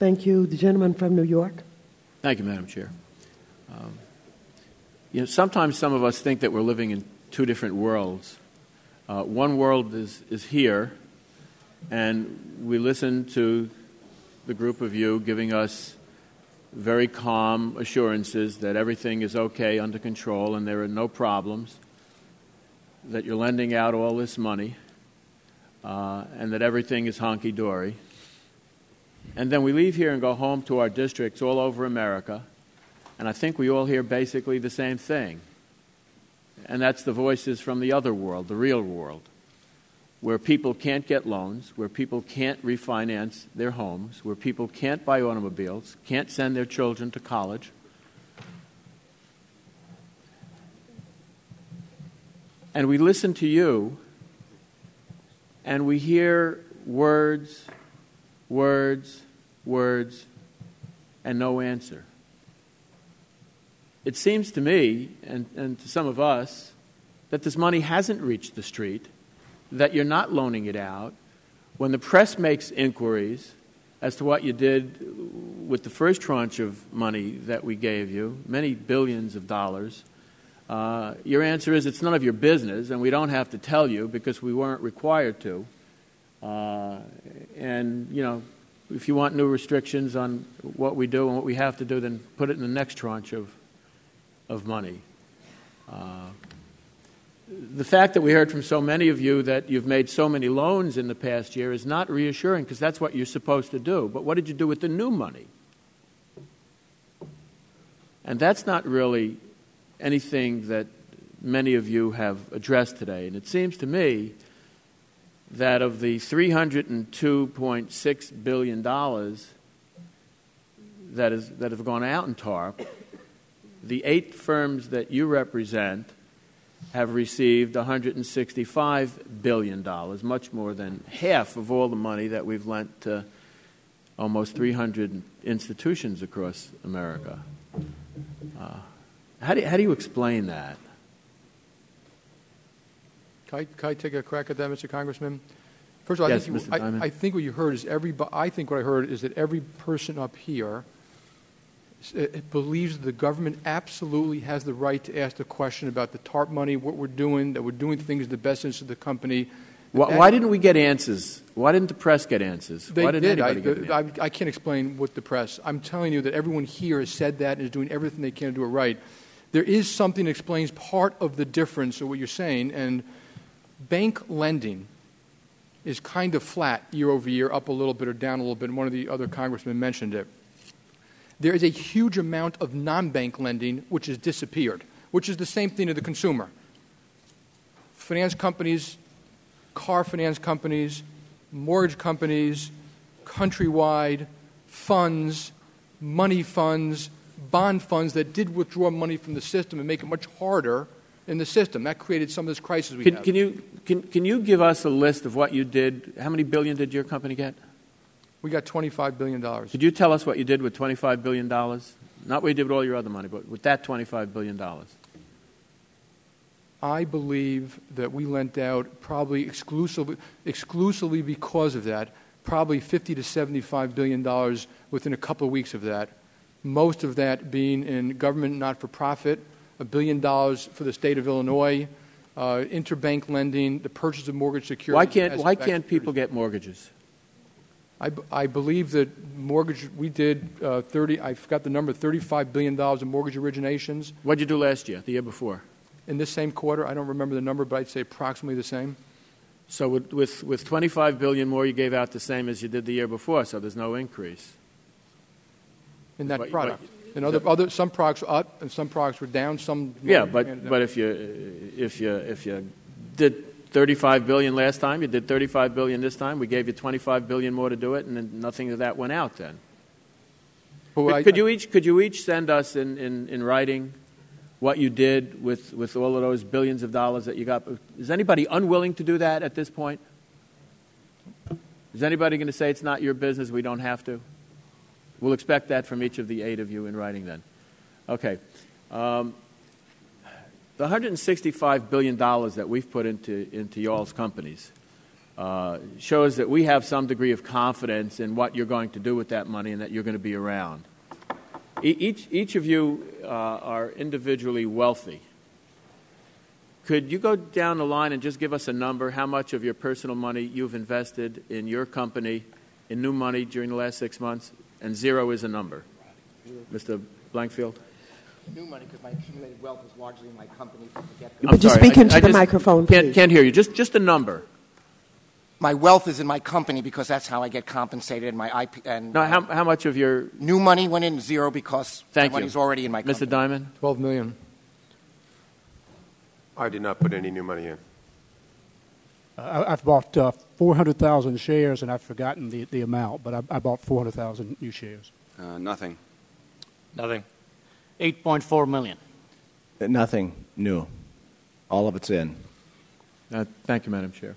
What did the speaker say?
Thank you. The gentleman from New York. Thank you, Madam Chair. Sometimes some of us think that we're living in two different worlds. One world is here, and we listen to the group of you giving us very calm assurances that everything is okay, under control, and there are no problems, that you're lending out all this money, and that everything is honky-dory. And then we leave here and go home to our districts all over America, and I think we all hear basically the same thing. And that's the voices from the other world, the real world, where people can't get loans, where people can't refinance their homes, where people can't buy automobiles, can't send their children to college. And we listen to you, and we hear words, and no answer. It seems to me, and to some of us, that this money hasn't reached the street, that you're not loaning it out. When the press makes inquiries as to what you did with the first tranche of money that we gave you, many billions of dollars, your answer is it's none of your business, and we don't have to tell you because we weren't required to. And, if you want new restrictions on what we do and what we have to do, then put it in the next tranche of money. The fact that we heard from so many of you that you've made so many loans in the past year is not reassuring, because that's what you're supposed to do. But what did you do with the new money? And that's not really anything that many of you have addressed today. And it seems to me that of the $302.6 billion that have gone out in TARP, the 8 firms that you represent have received $165 billion, much more than half of all the money that we've lent to almost 300 institutions across America. How do you explain that? Can I take a crack at that, Mr. Congressman? First of all, yes, I think what you heard is I think what I heard is that every person up here believes the government absolutely has the right to ask the question about the TARP money, what we're doing, that we're doing things in the best interest of the company. Why didn't we get answers? Why didn't the press get answers? They Why didn't did. anybody get answers? I can't explain what the press. I'm telling you that everyone here has said that and is doing everything they can to do it right. There is something that explains part of the difference of what you're saying, and bank lending is kind of flat year over year, up a little bit or down a little bit, and one of the other congressmen mentioned it. There is a huge amount of non-bank lending which has disappeared, which is the same thing to the consumer. Finance companies, car finance companies, mortgage companies, countrywide, funds, money funds, bond funds that did withdraw money from the system and make it much harder in the system. That created some of this crisis we have. Can you give us a list of what you did? How many billion did your company get? We got $25 billion. Could you tell us what you did with $25 billion? Not what you did with all your other money, but with that $25 billion. I believe that we lent out probably exclusively because of that, probably $50 to $75 billion within a couple of weeks of that. Most of that being in government not-for-profit, $1 billion for the state of Illinois, interbank lending, the purchase of mortgage securities. Why can't people get mortgages? I believe that mortgage, we did I forgot the number, $35 billion in mortgage originations. What did you do last year, the year before? In this same quarter, I don't remember the number, but I'd say approximately the same. So with $25 billion more, you gave out the same as you did the year before, so there's no increase. In that product. And some products were up and some products were down. Some but if you did $35 billion last time, you did $35 billion this time. We gave you $25 billion more to do it, and then nothing of that went out. Then, could you each send us in writing what you did with all of those billions of dollars that you got? Is anybody unwilling to do that at this point? Is anybody going to say it's not your business? We don't have to. We'll expect that from each of the 8 of you in writing. Then, okay. The $165 billion that we've put into y'all's companies, shows that we have some degree of confidence in what you're going to do with that money and that you're going to be around. Each of you are individually wealthy. Could you go down the line and just give us a number, how much of your personal money you've invested in your company, in new money during the last 6 months? And zero is a number. Mr. Blankfield? New money, because my accumulated wealth is largely in my company from the get-go. But just speak into the microphone, please. Can't hear you. Just a number. My wealth is in my company because that's how I get compensated. And my IP and No, how much of your... new money went in zero because my money's already in my company. Mr. Diamond? $12 million. I did not put any new money in. I've bought 400,000 shares, and I've forgotten the amount, but I bought 400,000 new shares. Nothing. Nothing. 8.4 million. Nothing new. All of it's in. Thank you, Madam Chair.